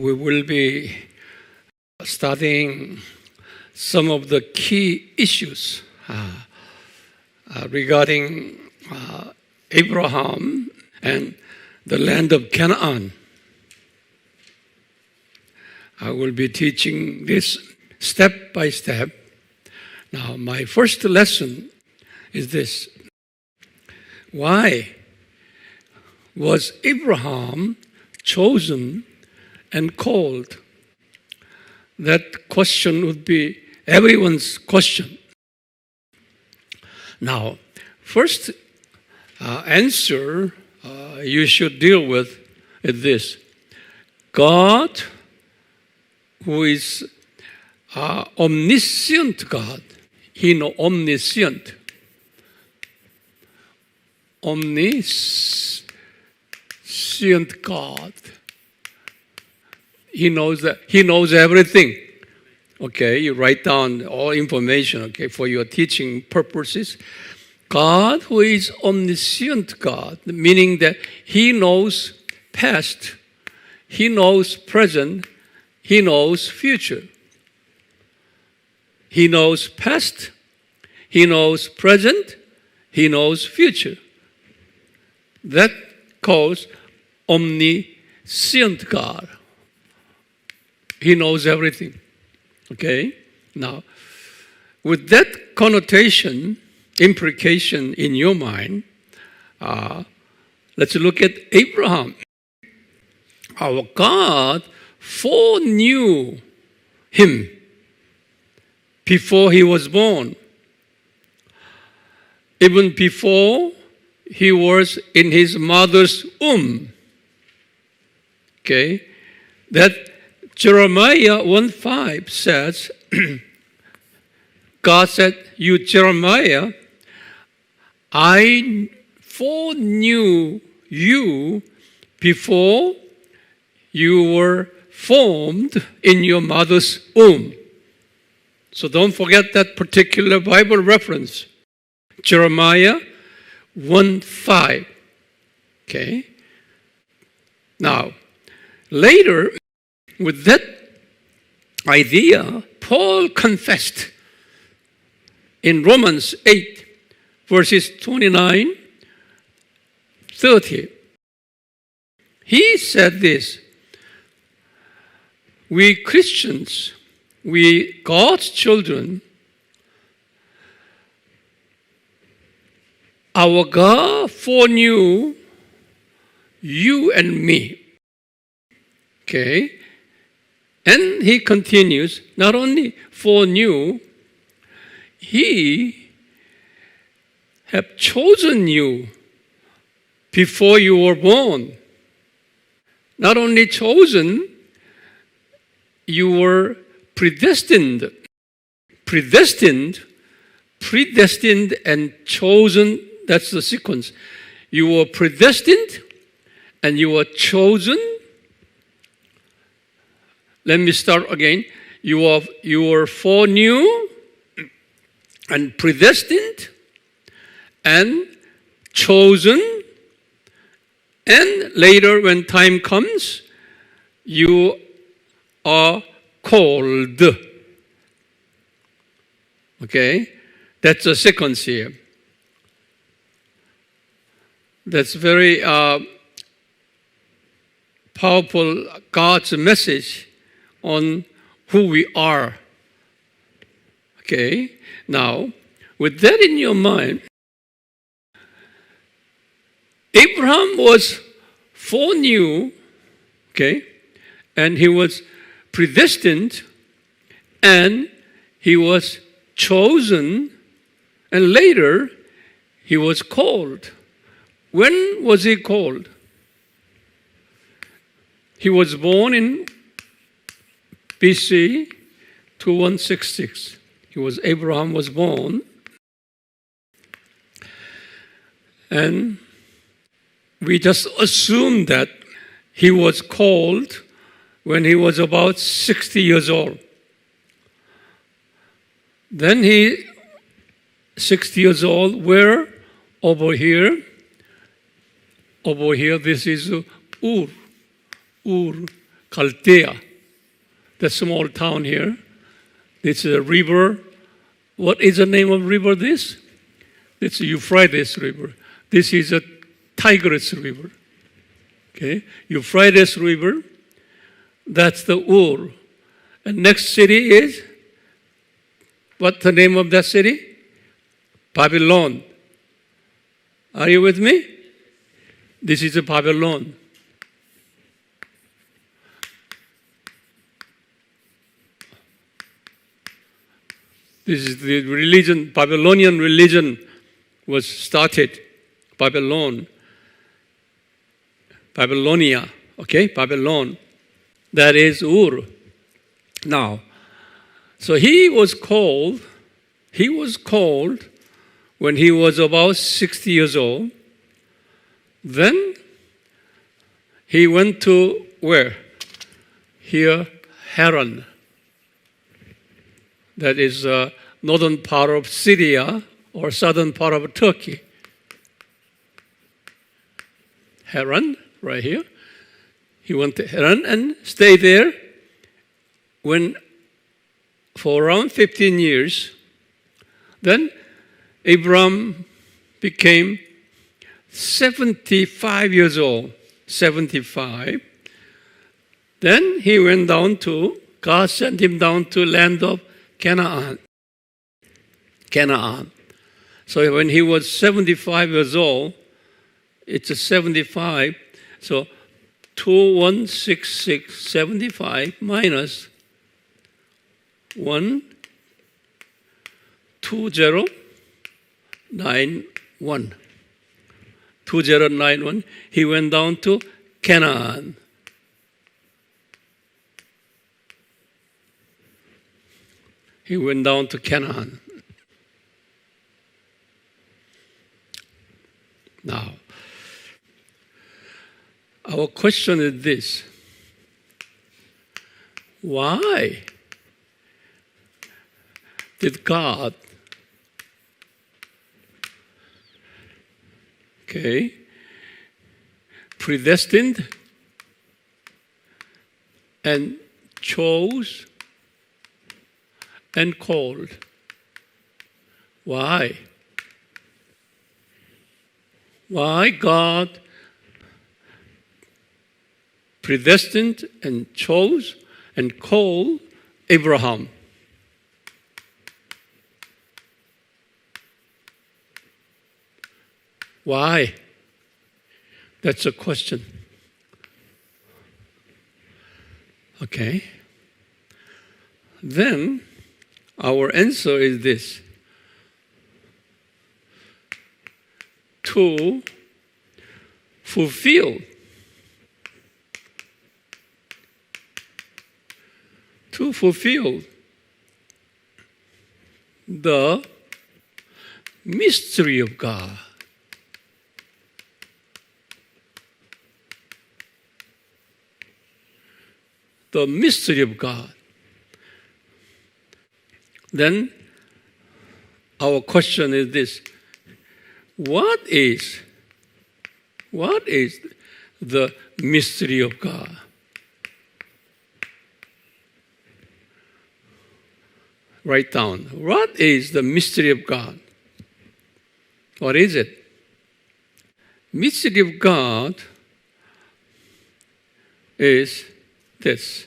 we will be studying some of the key issues regarding Abraham and the land of Canaan. I will be teaching this step by step. Now, my first lesson is this. Why was Abraham chosen and called? That question would be everyone's question. Now, first answer you should deal with is this. God, who is omniscient God, He knows omniscient. Omniscient God. He knows that. He knows everything. Okay, you write down all information, okay, for your teaching purposes. God, who is omniscient God, meaning that He knows past, He knows present, He knows future. He knows past, He knows present, He knows future. That calls omniscient God. He knows everything. Okay? Now, with that connotation, implication in your mind, let's look at Abraham. Our God foreknew him before he was born. Even before he was in his mother's womb. Okay? That Jeremiah 1:5 says, God said, you Jeremiah, I foreknew you before you were formed in your mother's womb. So don't forget that particular Bible reference. Jeremiah 1:5. Okay? Now, later, with that idea, Paul confessed in Romans 8, verses 29, 30. He said this, we Christians, we God's children, our God foreknew you and me. Okay? And he continues, not only foreknew, He have chosen you before you were born. Not only chosen, you were predestined. Predestined and chosen, that's the sequence. You were predestined and you were chosen. Let me start again. You were foreknew and predestined and chosen, and later when time comes, you are called. Okay? That's the sequence here. That's very powerful God's message on who we are. Okay? Now, with that in your mind, Abraham was foreknew, okay, and he was predestined, and he was chosen, and later he was called. When was he called? He was born in BC 2166. Abraham was born, and we just assume that he was called when he was about 60 years old. Then 60 years old, where? Over here. Over here, this is Ur Chaldea, the small town here. This is a river. What is the name of river this? It's Euphrates River. This is a Tigris River. Okay, Euphrates River, that's the Ur. And next city is, what's the name of that city? Babylon. Are you with me? This is a Babylon. This is the religion, Babylonian religion was started. Babylonia, okay, Babylon. That is Ur. Now, so he was called when he was about 60 years old. Then he went to where? Here, Haran. That is northern part of Syria or southern part of Turkey. Haran, right here. He went to Haran and stayed there for around 15 years. Then Abraham became 75 years old. 75. Then he went down to, God sent him down to land of Canaan. So when he was 75 years old, it's a 75. So 2166, 75 minus 2091. 2091, he went down to Canaan. He went down to Canaan. Now, our question is this. Why did God predestined and chose and called? Why? Why God predestined and chose and called Abraham? Why? That's a question. Okay. Then our answer is this. To fulfill the mystery of God. The mystery of God. Then our question is this. What is the mystery of God? Write down. What is the mystery of God? What is it? Mystery of God is this.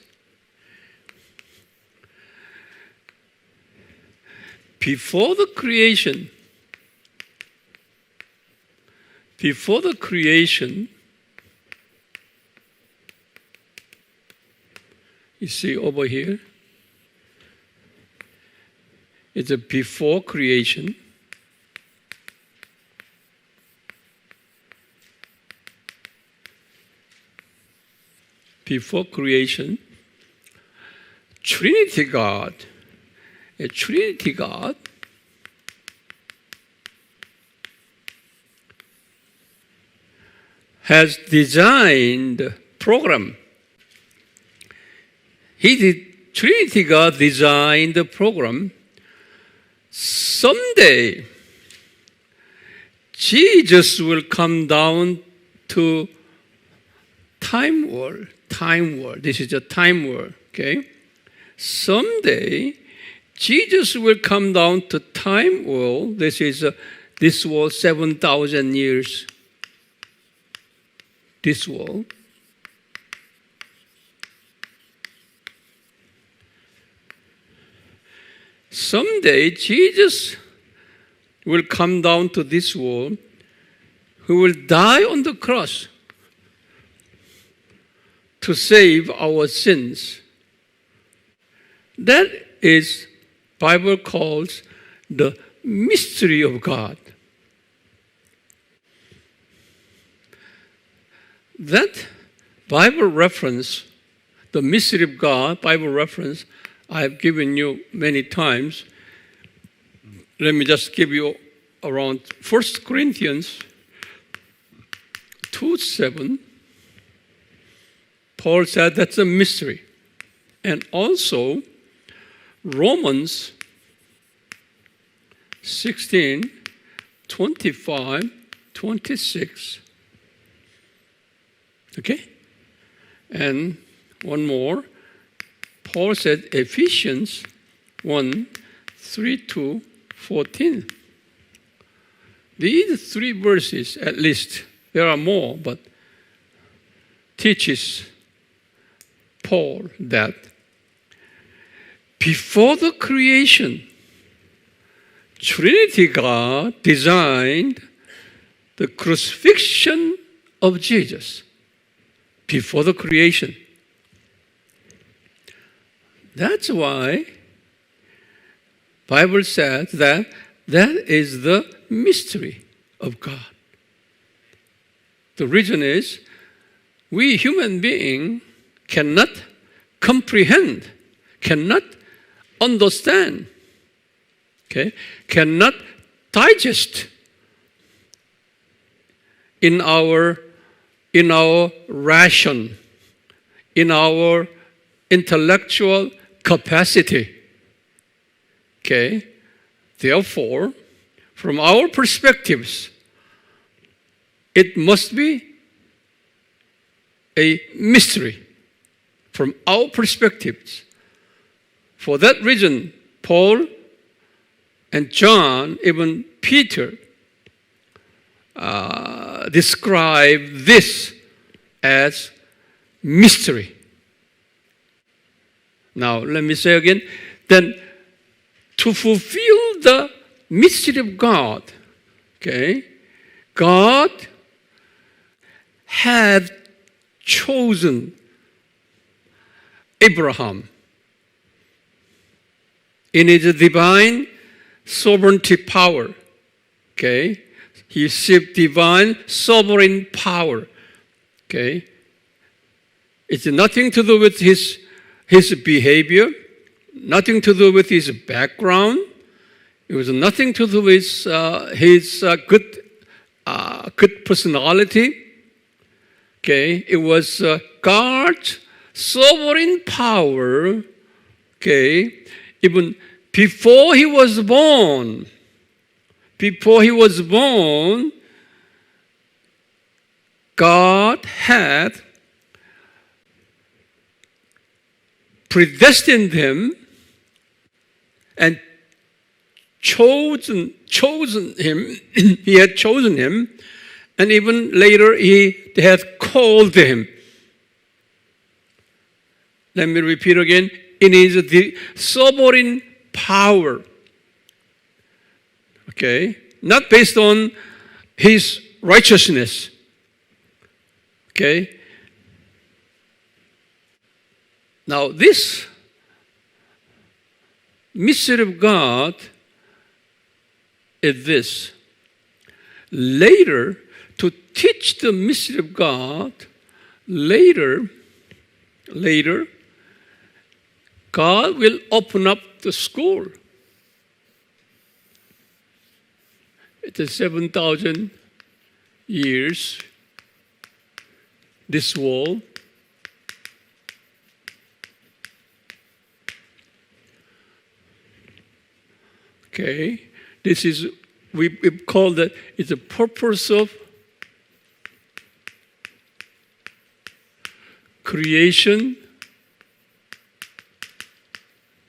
Before the creation, you see over here, it's a before creation. Before creation, Trinity God, a Trinity God has designed program. Trinity God designed the program. Someday, Jesus will come down to time time world. This is a time world, okay? Someday, Jesus will come down to time world. This world, 7,000 years. This world. Someday, Jesus will come down to this world, who will die on the cross to save our sins. That is, Bible calls the mystery of God. That Bible reference, the mystery of God, Bible reference, I have given you many times. Let me just give you around 1 Corinthians 2:7. Paul said that's a mystery. And also Romans 16, 25, 26. Okay? And one more. Paul said Ephesians 1, 3 to 14. These three verses, at least, there are more, but teaches Paul that before the creation, Trinity God designed the crucifixion of Jesus before the creation. That's why Bible says that is the mystery of God. The reason is we human beings cannot comprehend, cannot understand, okay, cannot digest in our ration, in our intellectual capacity. Okay? Therefore, from our perspectives, it must be a mystery from our perspectives. For that reason, Paul and John, even Peter, describe this as mystery. Now, let me say again, then to fulfill the mystery of God, okay, God had chosen Abraham in his divine sovereignty power, okay. He received divine sovereign power, okay. It's nothing to do with his behavior, nothing to do with his background. It was nothing to do with his good personality. Okay, it was God's sovereign power. Okay, even before he was born. Before he was born, God had predestined him and chosen him. He had chosen him, and even later he had called him. Let me repeat again. In his sovereign power. Okay? Not based on his righteousness. Okay? Now, this mystery of God is this. Later, to teach the mystery of God, later, God will open up the school. It is 7,000 years, this world. Okay, this is, we call that, it's the purpose of Creation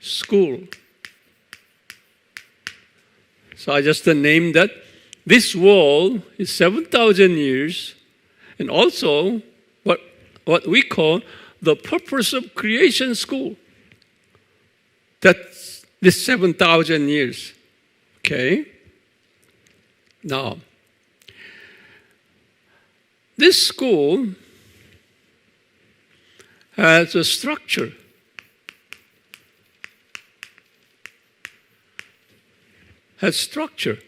School. So I just named that. This world is 7,000 years, and also what we call the purpose of creation school. That's this 7,000 years. Okay? Now, this school has a structure. Has structure.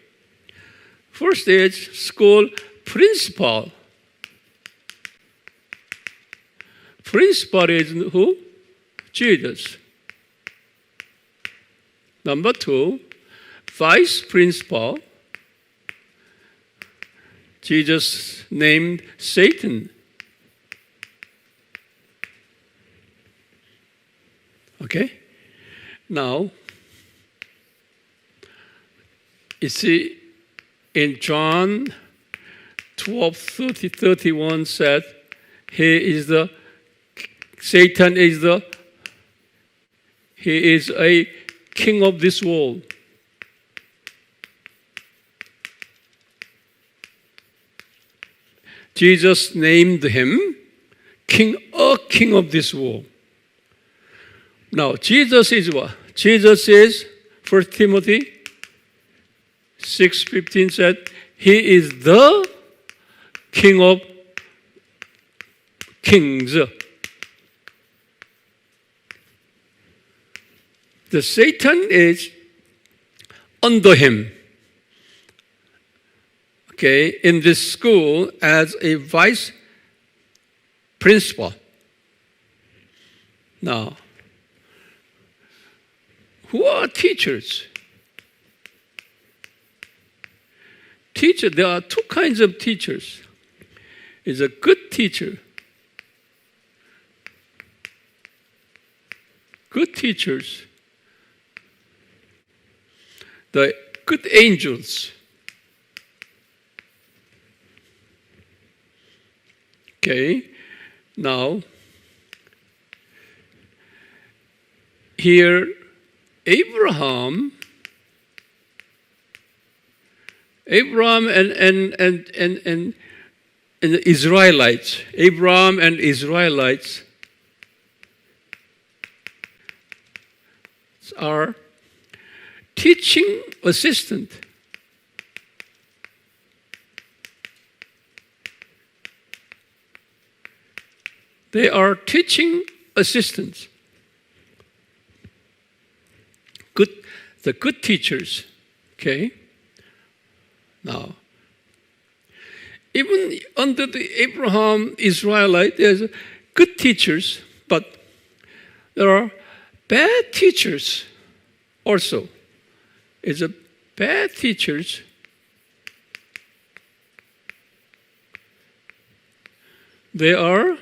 First is school principal. Principal is who? Jesus. Number 2, vice principal. Jesus named Satan. Okay? Now, you see, in John 12:31 said, Satan is a king of this world. Jesus named him king of this world. Now, Jesus is what? Jesus is, 1 Timothy 6:15 said, he is the King of kings. The Satan is under him. Okay, in this school as a vice principal. Now, who are teachers? There are two kinds of teachers. Is a good teacher. Good teachers. The good angels. Okay, now, here, Abraham and the Israelites, Abraham and Israelites are teaching assistant. They are teaching assistants. The good teachers, okay? Now, even under the Abraham Israelite, there's good teachers, but there are bad teachers also. It's a bad teachers. They are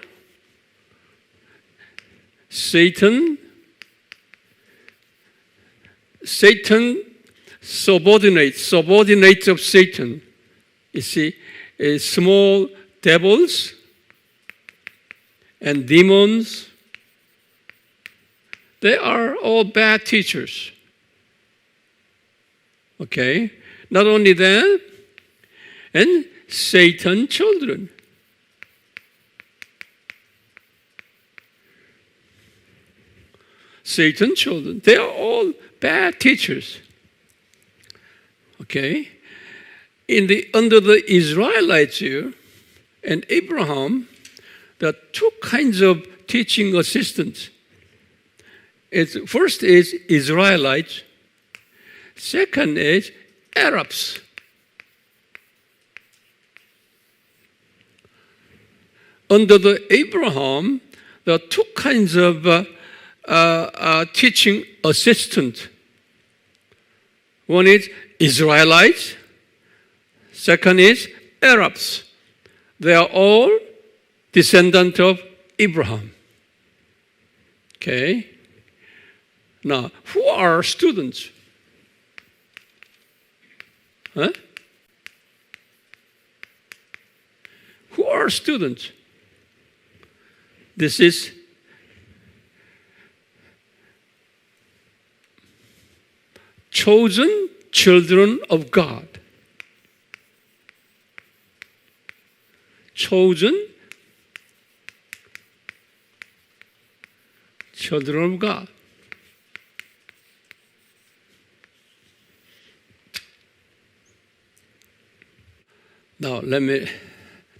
Satan subordinates of Satan. You see, small devils and demons, they are all bad teachers. Okay? Not only that, and Satan children. Satan children, they are all bad teachers. Okay? Under the Israelites here and Abraham, there are two kinds of teaching assistants. First is Israelites. Second is Arabs. Under the Abraham, there are two kinds of teaching assistant. One is Israelites. Second is Arabs. They are all descendants of Abraham. Okay. Now, who are students? Huh? Who are students? This is chosen children of God. Chosen children of God. Now, let me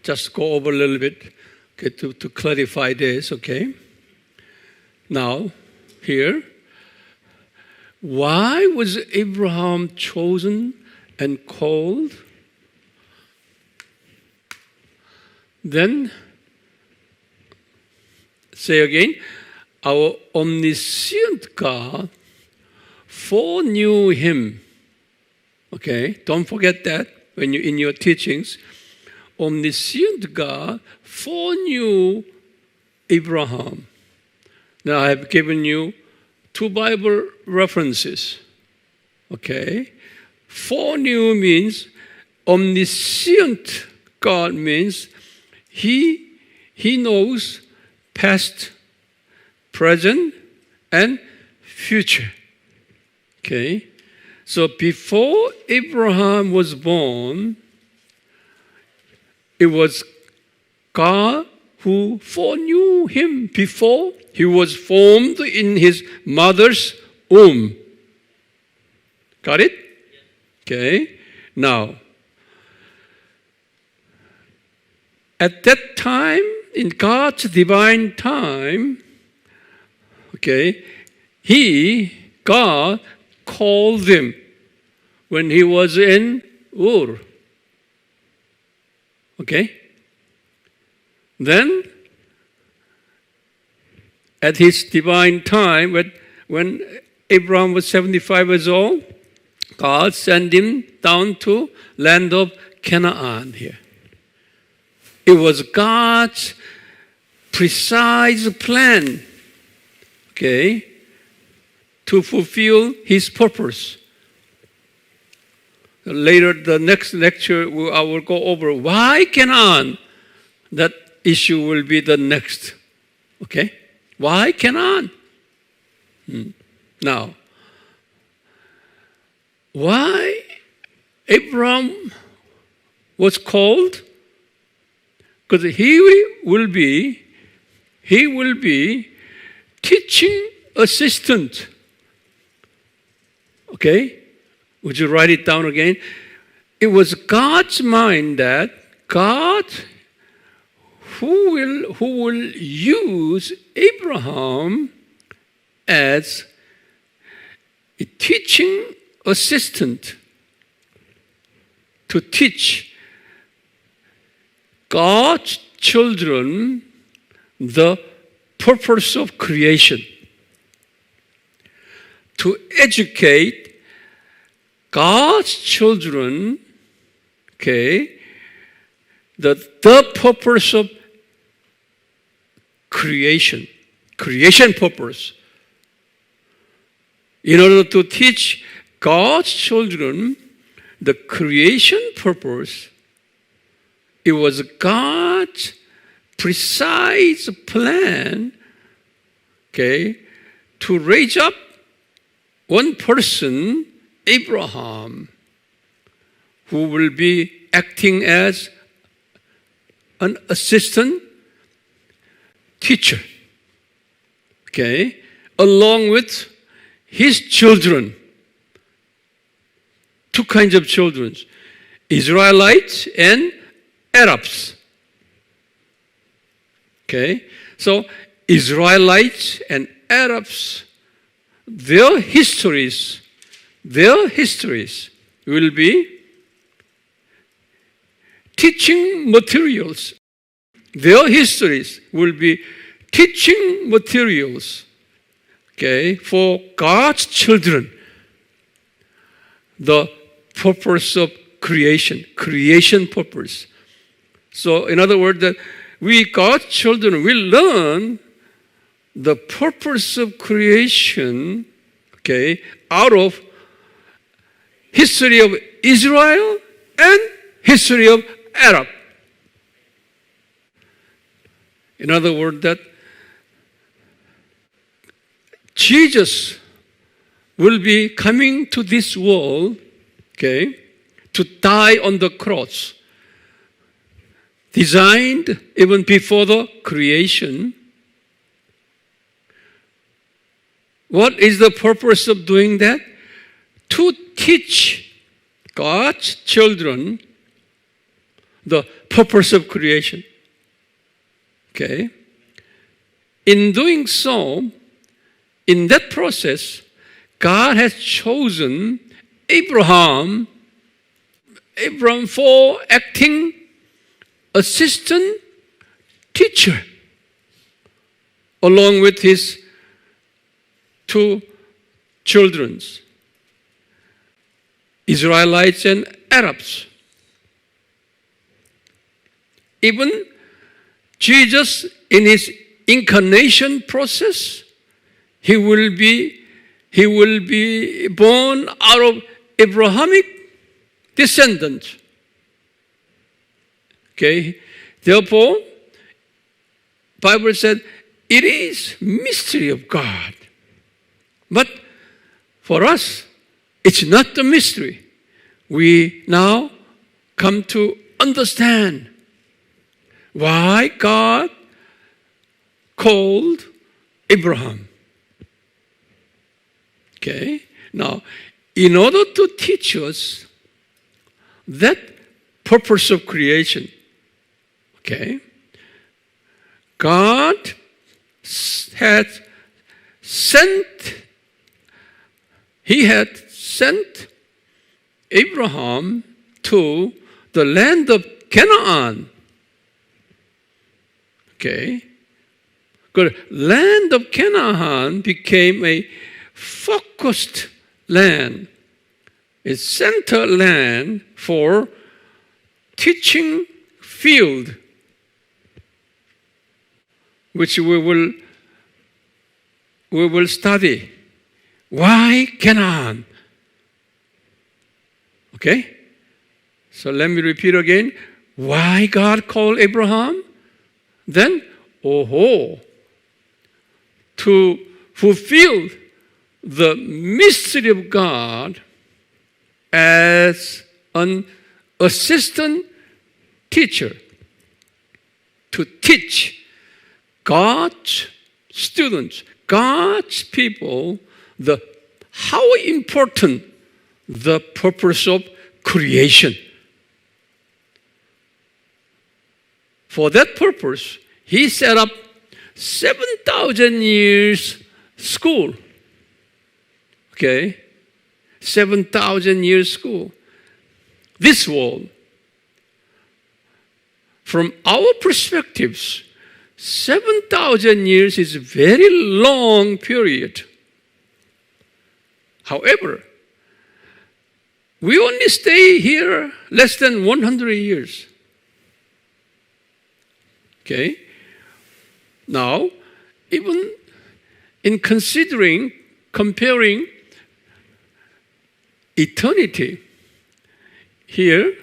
just go over a little bit, okay, to clarify this, okay? Now, here, why was Abraham chosen and called? Then, say again, our omniscient God foreknew him. Okay, don't forget that when you in your teachings. Omniscient God foreknew Abraham. Now I have given you 2 Bible references. Okay, foreknew means omniscient God means He knows past, present, and future. Okay? So before Abraham was born, it was God who foreknew him before he was formed in his mother's womb. Got it? Okay. Now, at that time, in God's divine time, okay, God called him when he was in Ur. Okay? Then, at his divine time, when Abraham was 75 years old, God sent him down to land of Canaan here. It was God's precise plan, okay, to fulfill his purpose. Later, the next lecture, I will go over why Canaan. That issue will be the next. Okay? Why Canaan? Now, why Abraham was called? Because he will be teaching assistant. Okay? Would you write it down again? It was God's mind that God who will use Abraham as a teaching assistant to teach God's children the purpose of creation, to educate God's children, okay, the purpose of creation purpose. In order to teach God's children the creation purpose, it was God's precise plan, okay, to raise up one person, Abraham, who will be acting as an assistant teacher, okay, along with his children. 2 kinds of children, Israelites and Arabs. Okay, so Israelites and Arabs, their histories will be teaching materials. Their histories will be teaching materials, okay, for God's children. The purpose of creation purpose. So, in other words, that we, God's children, will learn the purpose of creation, okay, out of history of Israel and history of Arab. In other words, that Jesus will be coming to this world, okay, to die on the cross, designed even before the creation. What is the purpose of doing that? To teach God's children the purpose of creation. Okay? In doing so, in that process, God has chosen Abraham for acting assistant teacher along with his two children, Israelites and Arabs. Even Jesus, in his incarnation process, he will be born out of Abrahamic descendants. Okay, therefore, Bible said it is mystery of God. But for us, it's not the mystery. We now come to understand why God called Abraham. Okay? Now, in order to teach us that purpose of creation, okay, God had sent Abraham to the land of Canaan. Okay? The land of Canaan became a focused land, a center land for teaching field, which we will study. Why Canaan? Okay? So let me repeat again. Why God called Abraham? Then, to fulfill the mystery of God as an assistant teacher, to teach God's students, God's people, how important the purpose of creation. For that purpose, he set up 7,000 years school. Okay? 7,000 years school. This world, from our perspectives, 7,000 years is a very long period. However, we only stay here less than 100 years. Okay? Now, even in comparing eternity, here,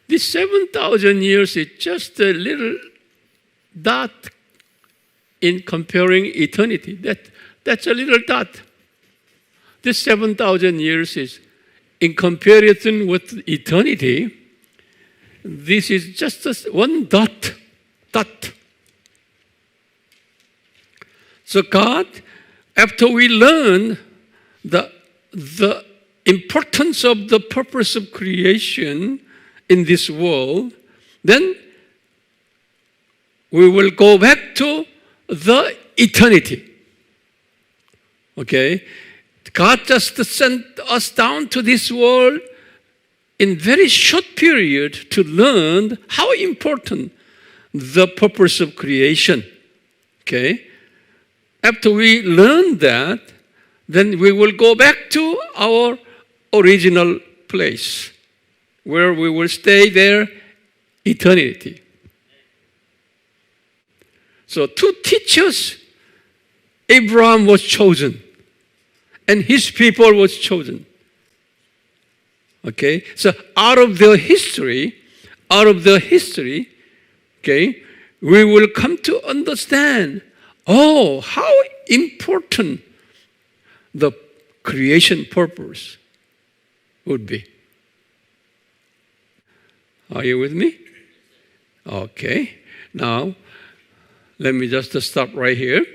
this 7,000 years is just a little dot in comparing eternity. That's a little dot. This 7,000 years is, in comparison with eternity, this is just one dot. So God, after we learn the importance of the purpose of creation in this world, then we will go back to the eternity. Okay? God just sent us down to this world in very short period to learn how important the purpose of creation. Okay? After we learn that, then we will go back to our original place, where we will stay there eternity. So to teach us, Abraham was chosen, and his people was chosen. Okay? So out of their history, okay, we will come to understand, how important the creation purpose would be. Are you with me? Okay. Now, let me just stop right here.